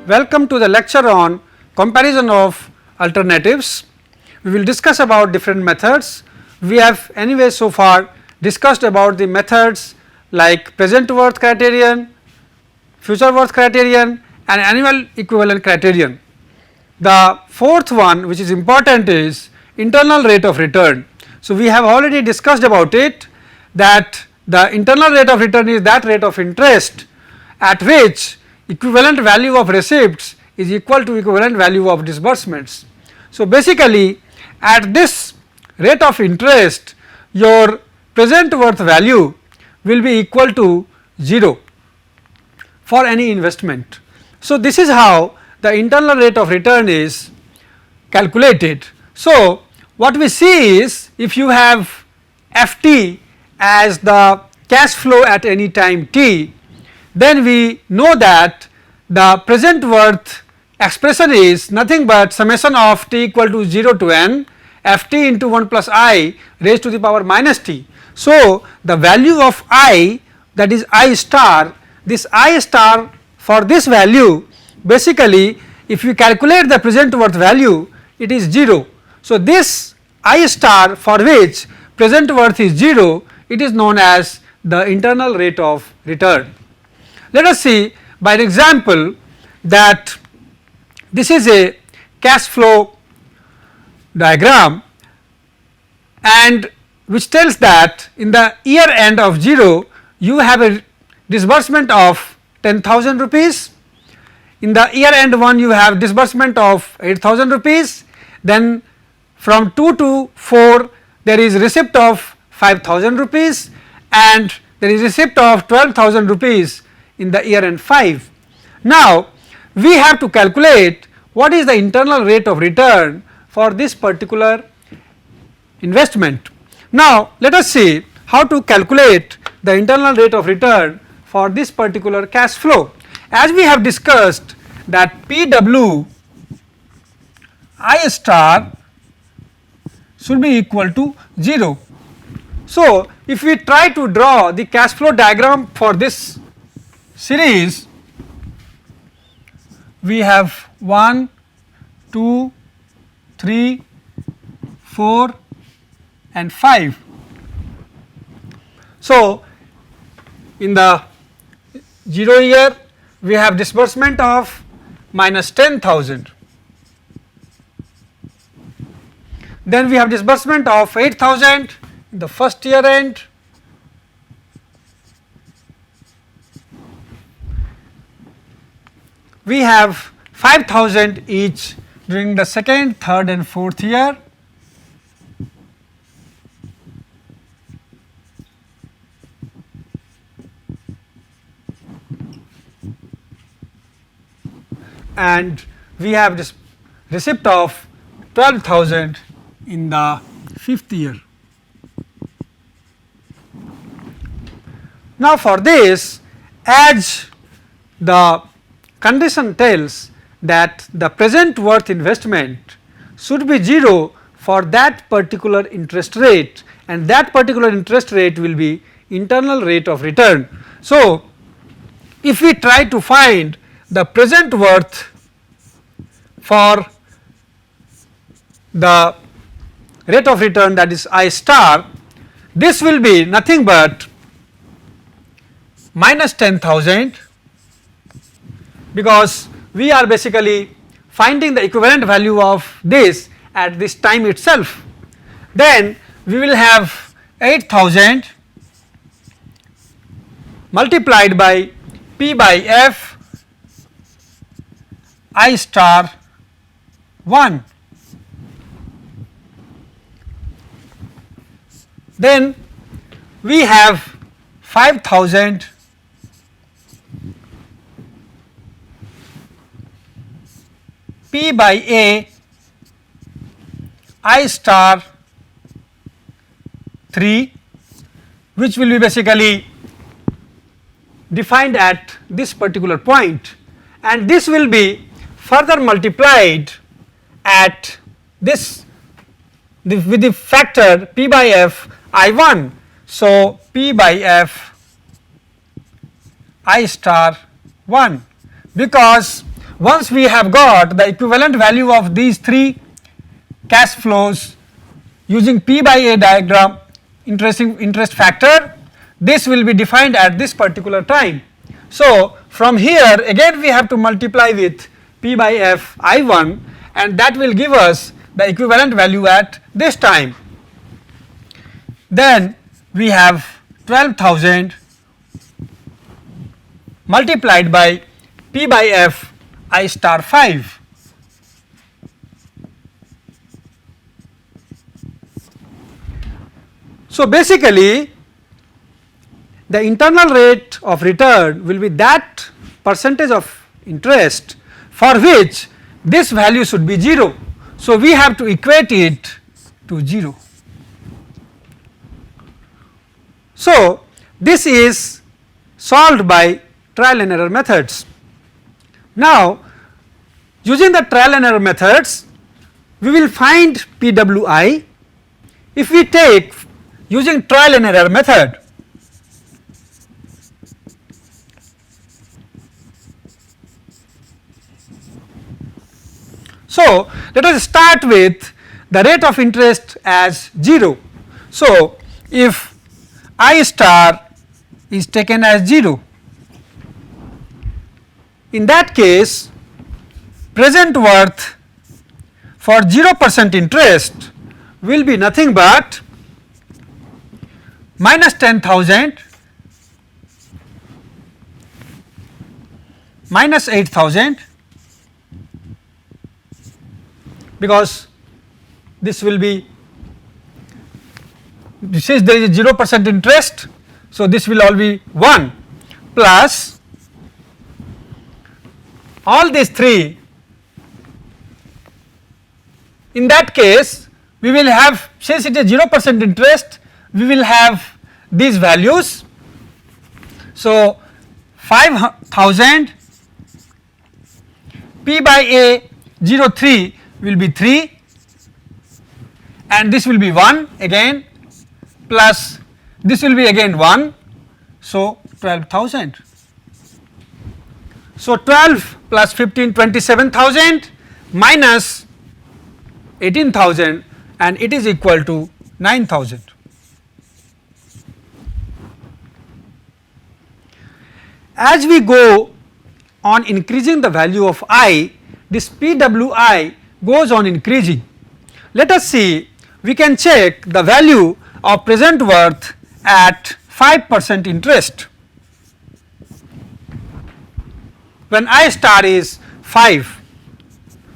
Welcome to the lecture on comparison of alternatives. We will discuss about different methods. We have anyway so far discussed about the methods like present worth criterion, future worth criterion and annual equivalent criterion. The fourth one which is important is internal rate of return. So, we have already discussed about it that the internal rate of return is that rate of interest at which equivalent value of receipts is equal to equivalent value of disbursements. So, basically at this rate of interest your present worth value will be equal to 0 for any investment. So, this is how the internal rate of return is calculated. So, what we see is if you have f t as the cash flow at any time t, then we know that the present worth expression is nothing but summation of t equal to 0 to n f t into 1 plus I raised to the power minus t. So, the value of I, that is I star, this I star for this value basically if you calculate the present worth value it is 0. So, this I star for which present worth is 0, it is known as the internal rate of return. Let us see by an example that this is a cash flow diagram and which tells that in the year end of 0 you have a disbursement of 10,000 rupees, in the year end 1 you have disbursement of 8,000 rupees, then from 2 to 4 there is receipt of 5,000 rupees and there is receipt of 12,000 rupees in the year end 5. Now, we have to calculate what is the internal rate of return for this particular investment. Now, let us see how to calculate the internal rate of return for this particular cash flow. As we have discussed that PW I star should be equal to 0. So, if we try to draw the cash flow diagram for this series, we have 1, 2, 3, 4 and 5. So, in the 0 year we have disbursement of minus 10,000, then we have disbursement of 8,000 in the first year end, we have 5,000 each during the second, third and fourth year, and we have this receipt of 12,000 in the fifth year. Now, for this, as the condition tells that the present worth investment should be 0 for that particular interest rate and that particular interest rate will be internal rate of return. So, if we try to find the present worth for the rate of return, that is I star, this will be nothing but minus 10,000, because we are basically finding the equivalent value of this at this time itself. Then we will have 8,000 multiplied by P by F I star 1. Then we have 5,000 P by A I star 3, which will be basically defined at this particular point, and this will be further multiplied at this with the factor P by F I 1. So, P by F I star 1, because once we have got the equivalent value of these three cash flows using P by A diagram interest factor, this will be defined at this particular time. So, from here again we have to multiply with P by F I1, and that will give us the equivalent value at this time. Then we have 12,000 multiplied by P by F I star 5. So, basically the internal rate of return will be that percentage of interest for which this value should be 0. So, we have to equate it to 0. So, this is solved by trial and error methods. Now, using the trial and error methods, we will find PWI. If we take using trial and error method, so let us start with the rate of interest as 0. So, if I star is taken as 0, in that case present worth for 0% interest will be nothing but minus 10,000 minus 8,000, because this will be, since there is 0% interest, so this will all be 1 plus all these 3. In that case we will have, since it is 0% interest, we will have these values. So, 5,000 P by A 03 will be 3, and this will be 1 again, plus this will be again 1. So, 12,000. So, 12 plus 15, 27,000 minus 18,000, and it is equal to 9,000. As we go on increasing the value of I, this PWI goes on increasing. Let us see, we can check the value of present worth at 5% interest. When I star is 5,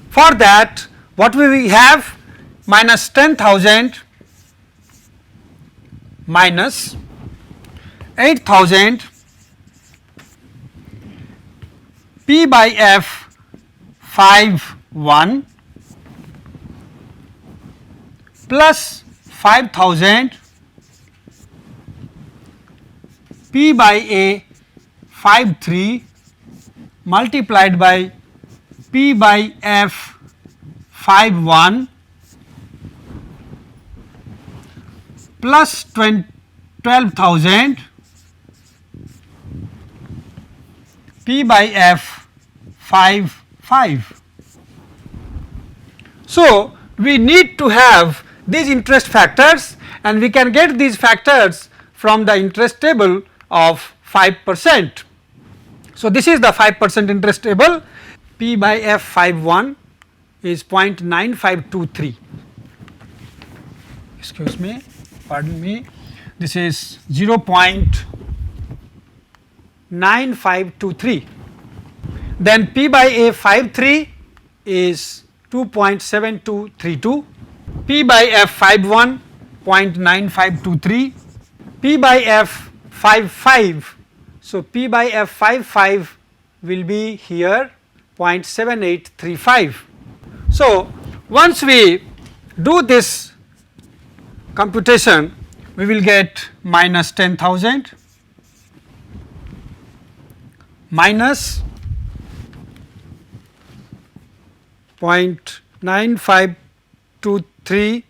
for that what will we have? Minus 10,000 minus 8,000 P by F 5,1 plus 5,000 P by A 5,3 multiplied by P by F 5,1 plus 12,000 P by F 5,5. So, we need to have these interest factors, and we can get these factors from the interest table of 5%. So, this is the 5% interest table. P by F 5,1 is 0.9523, excuse me, pardon me, this is 0.9523. Then P by A 5,3 is 2.7232, P by F 5,1 0.9523, P by F 5,5. So, P by F 5,5 will be here 0.7835. So, once we do this computation, we will get minus 10,000 minus 0.9523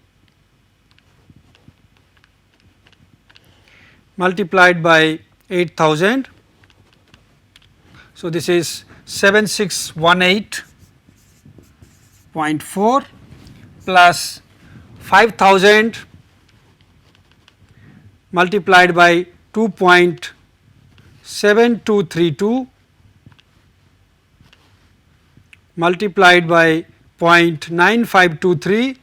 multiplied by 8,000. So, this is 7618.4 plus 5000 multiplied by 2.7232 multiplied by 0.9523,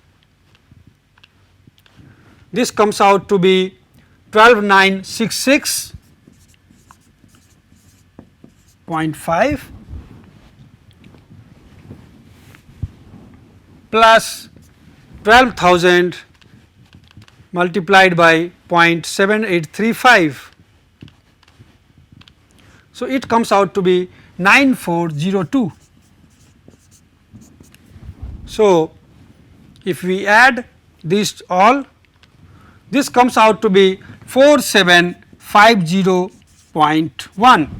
this comes out to be 12966.5 plus 12,000 multiplied by 0.7835. So, it comes out to be 9402. So, if we add these all, this comes out to be 4750.1.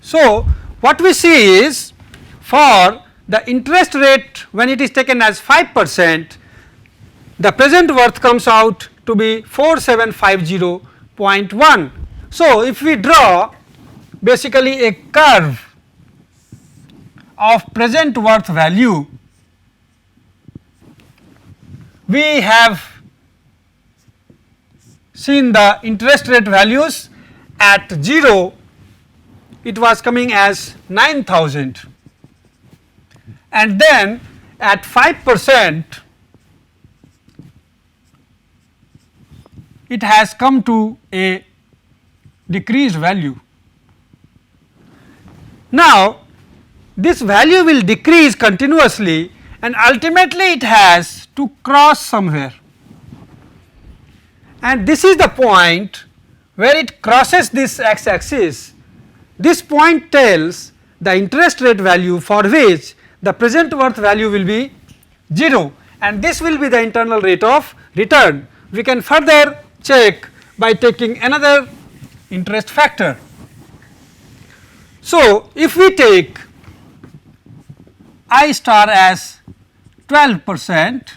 So, what we see is for the interest rate when it is taken as 5%, the present worth comes out to be 4750.1. So, if we draw basically a curve of present worth value, we have seen the interest rate values at 0, it was coming as 9,000, and then at 5% it has come to a decreased value. Now, this value will decrease continuously and ultimately it has to cross somewhere, and this is the point where it crosses this x axis. This point tells the interest rate value for which the present worth value will be 0, and this will be the internal rate of return. We can further check by taking another interest factor. So, if we take I star as 12%,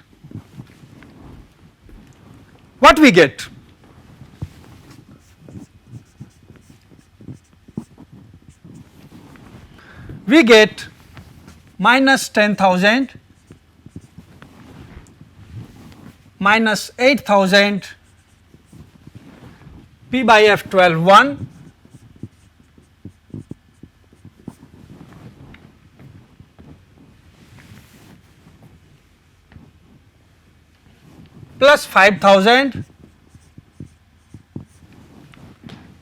what we get? We get minus 10,000, minus 8,000, P by F 12.1, plus 5,000,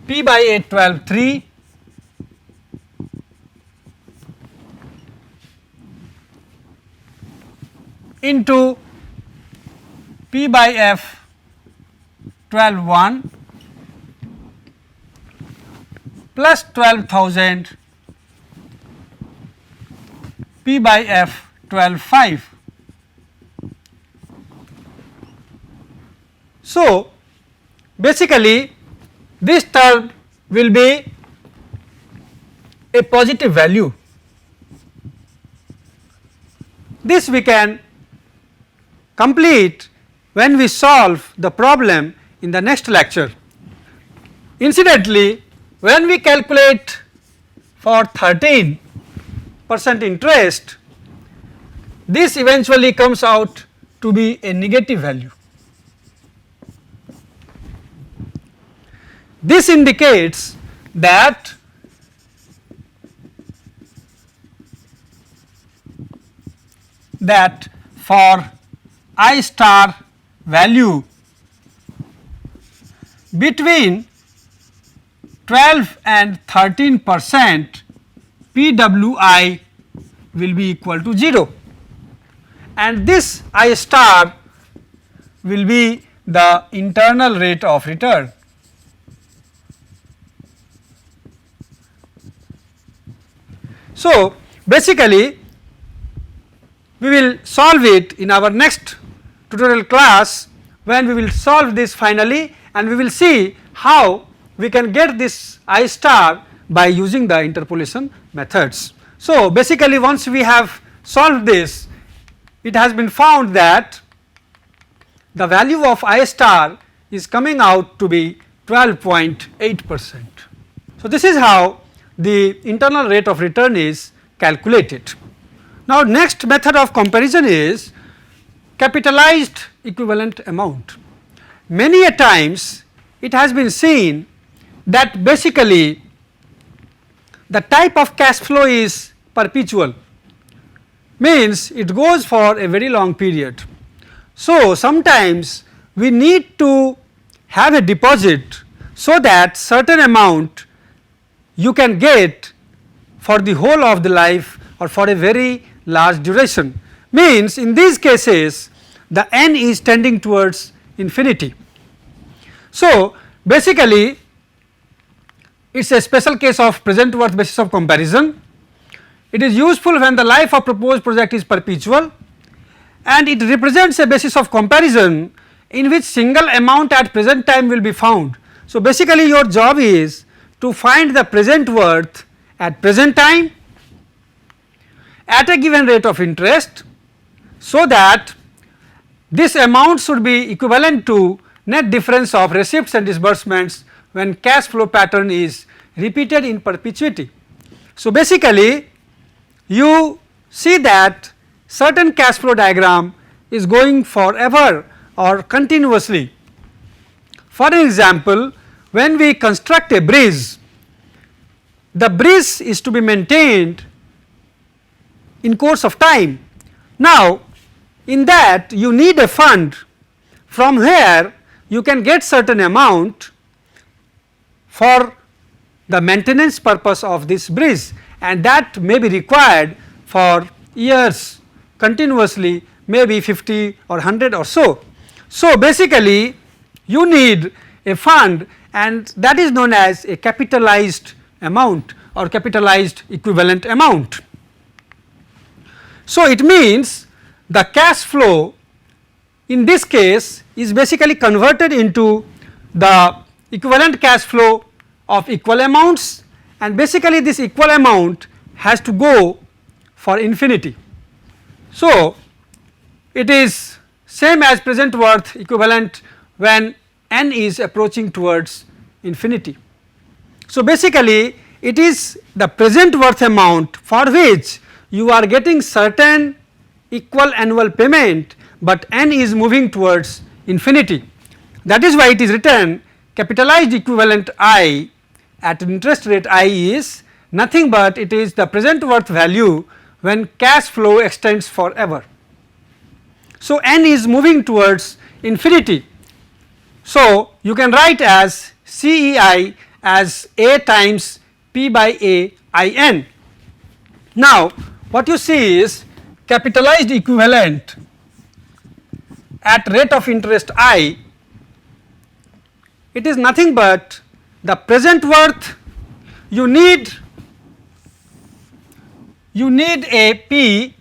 P by 8 12.3, into P by F 12.1 plus 12,000 P by F 12.5. So, basically this term will be a positive value. This we can complete when we solve the problem in the next lecture. Incidentally, when we calculate for 13% interest, this eventually comes out to be a negative value. This indicates that for I star value between 12 and 13%, PWI will be equal to 0, and this I star will be the internal rate of return. So, basically we will solve it in our next tutorial class, when we will solve this finally, and we will see how we can get this I star by using the interpolation methods. So, basically once we have solved this, it has been found that the value of I star is coming out to be 12.8%. So, this is how the internal rate of return is calculated. Now, next method of comparison is capitalized equivalent amount. Many a times it has been seen that basically the type of cash flow is perpetual, means it goes for a very long period. So, sometimes we need to have a deposit so that certain amount you can get for the whole of the life or for a very large duration, means in these cases the n is tending towards infinity. So, basically it is a special case of present worth basis of comparison. It is useful when the life of proposed project is perpetual, and it represents a basis of comparison in which single amount at present time will be found. So, basically your job is to find the present worth at present time at a given rate of interest, so that this amount should be equivalent to net difference of receipts and disbursements when cash flow pattern is repeated in perpetuity. So, basically you see that certain cash flow diagram is going forever or continuously. For an example, when we construct a bridge, the bridge is to be maintained in course of time. Now, in that you need a fund from where you can get certain amount for the maintenance purpose of this bridge, and that may be required for years continuously, maybe 50 or 100 or so. So, basically you need a fund, and that is known as a capitalized amount or capitalized equivalent amount. So, it means the cash flow in this case is basically converted into the equivalent cash flow of equal amounts, and basically this equal amount has to go for infinity. So, it is same as present worth equivalent when n is approaching towards infinity. So, basically it is the present worth amount for which you are getting certain equal annual payment, but n is moving towards infinity. That is why it is written capitalized equivalent I at interest rate I is nothing but it is the present worth value when cash flow extends forever. So, n is moving towards infinity. So, you can write as CEI as A times P by A I n. Now, what you see is capitalized equivalent at rate of interest I, it is nothing but the present worth. You need a P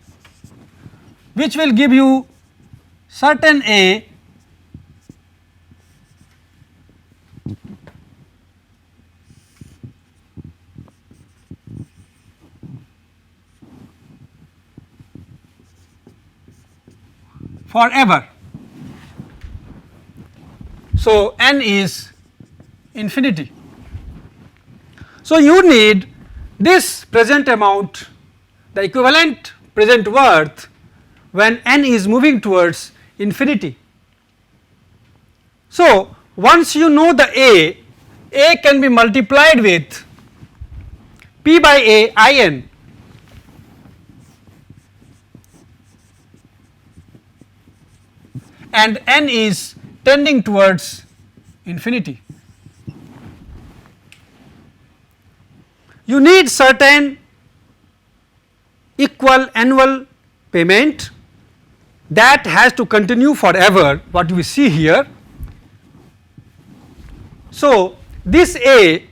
which will give you certain A forever. So, n is infinity. So, you need this present amount, the equivalent present worth when n is moving towards infinity. So, once you know the A can be multiplied with P by A I n, and n is tending towards infinity. You need certain equal annual payment that has to continue forever, what we see here. So, this A,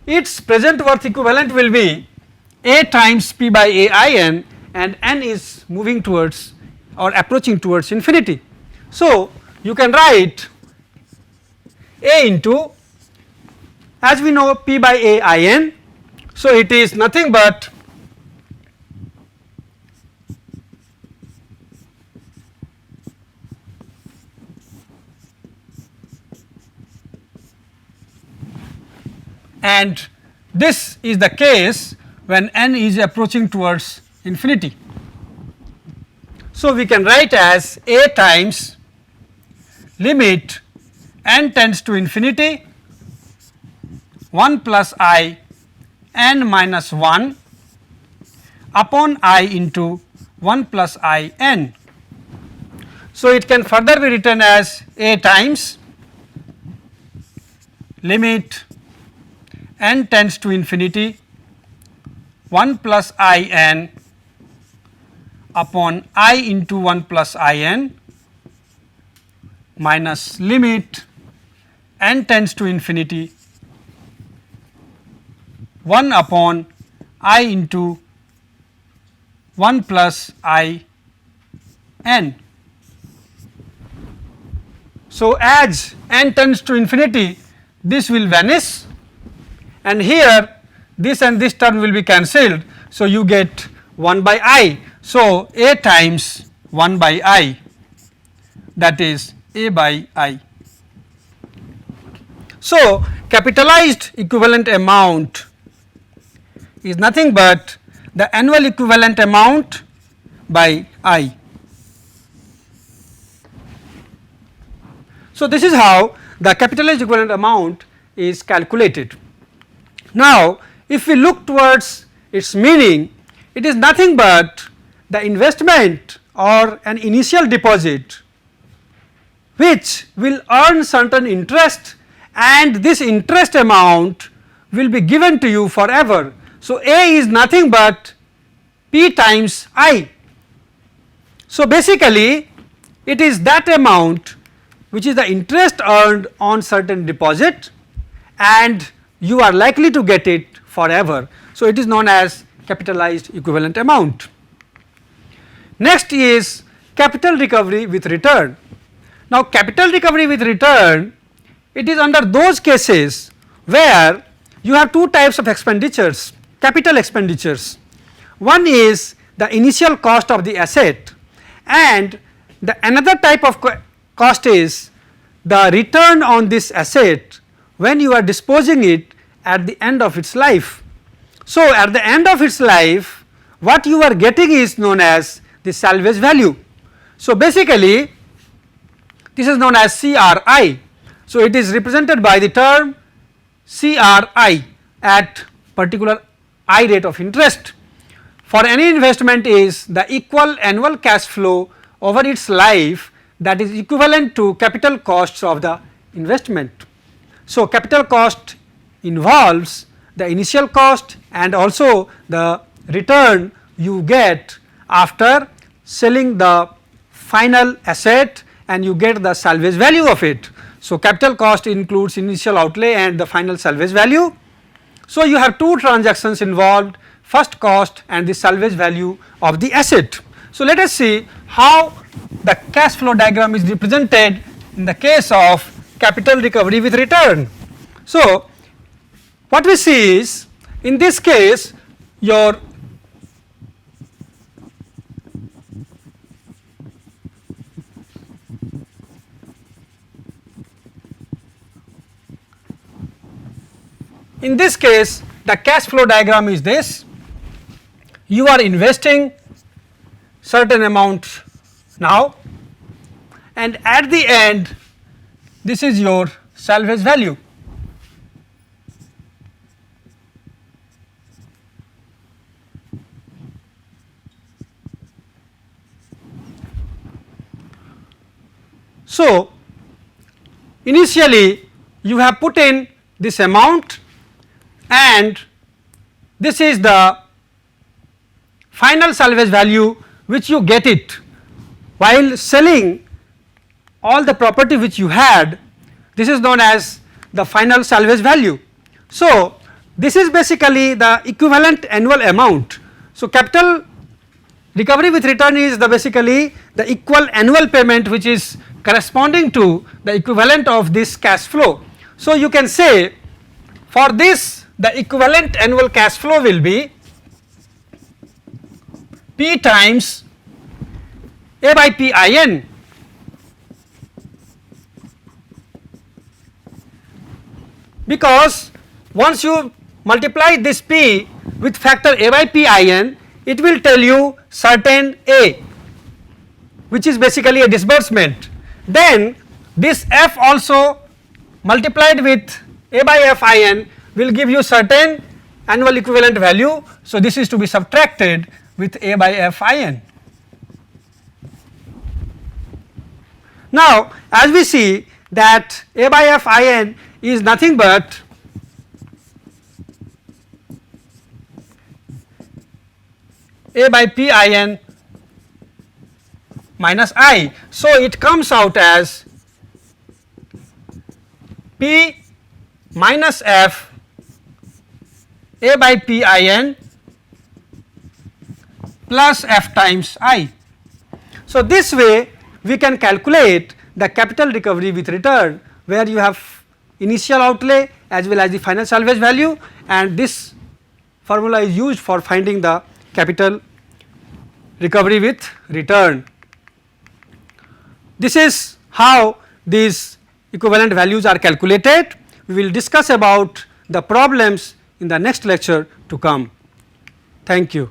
its present worth equivalent will be A times P by A I n, and n is moving towards or approaching towards infinity. So, you can write A into, as we know, P by A I n. So, it is nothing but and this is the case when n is approaching towards infinity. So, we can write as a times limit n tends to infinity 1 plus I n minus 1 upon I into 1 plus I n. So, it can further be written as a times limit n tends to infinity 1 plus I n upon I into 1 plus I n minus limit n tends to infinity 1 upon I into 1 plus I n. So, as n tends to infinity, this will vanish and here this and this term will be cancelled. So, you get 1 by I. So, a times 1 by I, that is a by I. So, capitalized equivalent amount is nothing but the annual equivalent amount by I. So, this is how the capitalized equivalent amount is calculated. Now, if we look towards its meaning, it is nothing but the investment or an initial deposit which will earn certain interest and this interest amount will be given to you forever. So, A is nothing but P times I. So, basically it is that amount which is the interest earned on certain deposit and you are likely to get it forever. So, it is known as capitalized equivalent amount. Next is capital recovery with return. Now, capital recovery with return, it is under those cases where you have two types of expenditures, capital expenditures. One is the initial cost of the asset and the another type of cost is the return on this asset when you are disposing it at the end of its life. So, at the end of its life what you are getting is known as the salvage value. So, basically this is known as CRI. So, it is represented by the term CRI at particular I rate of interest. For any investment is the equal annual cash flow over its life that is equivalent to capital costs of the investment. So, capital cost involves the initial cost and also the return you get after selling the final asset and you get the salvage value of it. So, capital cost includes initial outlay and the final salvage value. So, you have two transactions involved, first cost and the salvage value of the asset. So, let us see how the cash flow diagram is represented in the case of capital recovery with return. So, what we see is in this case your in this case the cash flow diagram is this. You are investing certain amount now and at the end this is your salvage value. So, initially you have put in this amount and this is the final salvage value which you get it while selling all the property which you had. This is known as the final salvage value. So, this is basically the equivalent annual amount. So, capital recovery with return is the basically the equal annual payment which is corresponding to the equivalent of this cash flow. So, you can say for this the equivalent annual cash flow will be P times A by P I n, because once you multiply this P with factor A by P in, it will tell you certain A, which is basically a disbursement. Then this F also multiplied with A by F in will give you certain annual equivalent value. So, this is to be subtracted with A by F in. Now, as we see that A by F in is nothing but A by P in minus I. So, it comes out as P minus F A by P in plus F times I. So, this way we can calculate the capital recovery with return, where you have initial outlay as well as the final salvage value, and this formula is used for finding the capital recovery with return. This is how these equivalent values are calculated. We will discuss about the problems in the next lecture to come. Thank you.